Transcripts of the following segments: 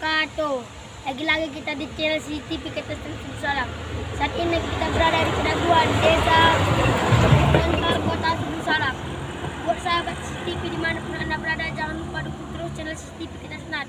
wabarakatuh. Lagi-lagi kita di channel CCTV Kata Salam. Saat ini kita berada di Kedaguan, Desa Bantar, Kota Salam. Buat sahabat CCTV dimanapun Anda berada, jangan lupa dukung terus channel CCTV Kata Senat.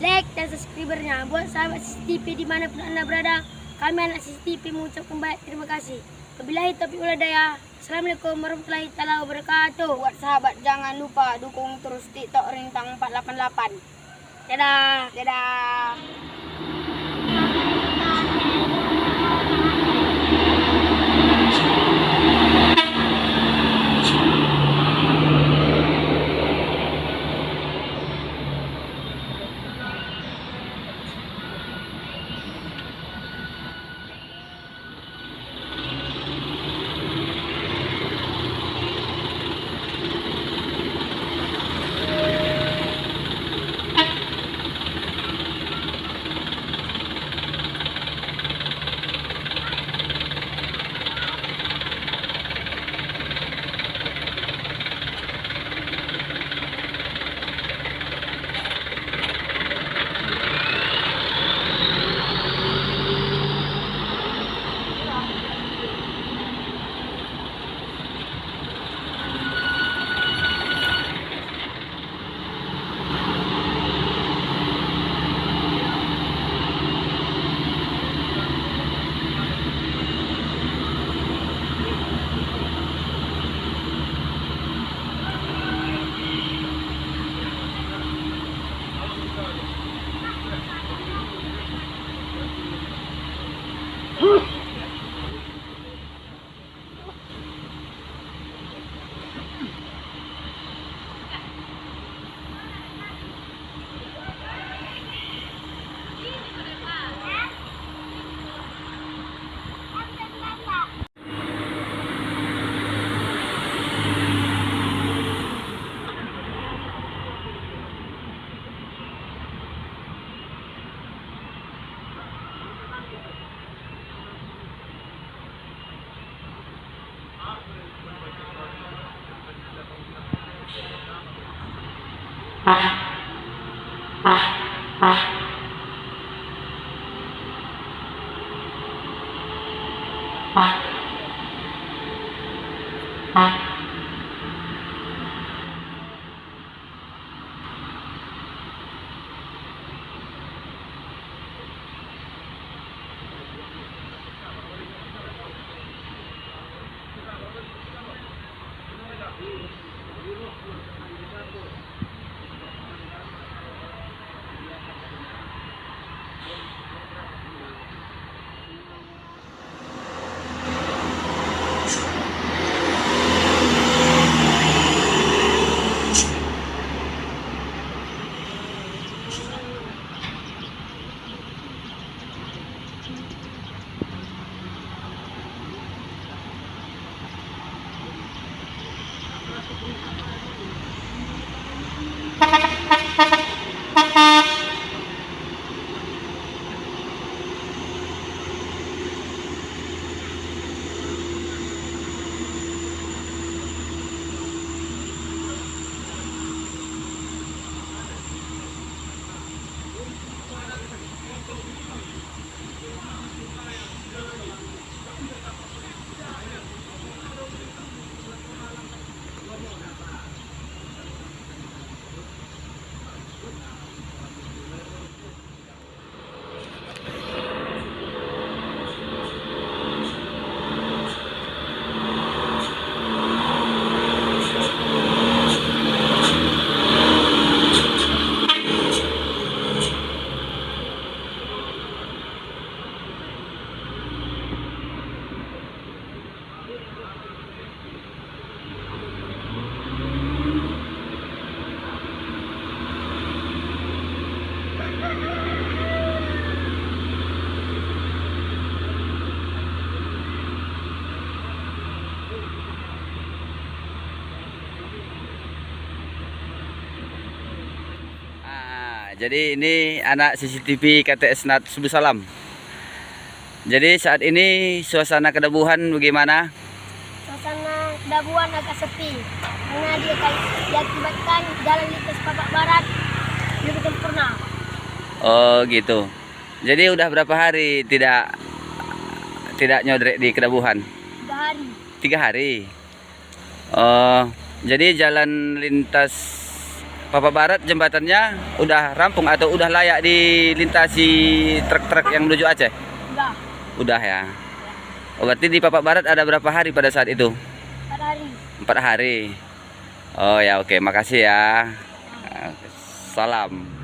Like dan subscribernya. Buat sahabat CCTV dimanapun Anda berada, kami anak CCTV mengucapkan banyak terima kasih. Wabillahi taufiq wal hidayah. Assalamualaikum warahmatullahi wabarakatuh. Buat sahabat jangan lupa dukung terus TikTok Rintang 488. Dadah. Dadah. Jadi ini anak CCTV KTS Senat Salam. Jadi saat ini suasana Kedabuhan bagaimana? Suasana Kedabuhan agak sepi karena diakibatkan jalan lintas Bapak Barat belum pernah. Oh gitu. Jadi udah berapa hari tidak nyodrek di Kedabuhan? 3 hari. 3 hari. Oh, jadi jalan lintas Papak Barat jembatannya udah rampung atau udah layak dilintasi truk-truk yang menuju Aceh? Enggak. Udah ya. Oh, berarti di Papak Barat ada berapa hari pada saat itu? 4 hari. 4 hari. Oh ya, oke, makasih ya. Salam.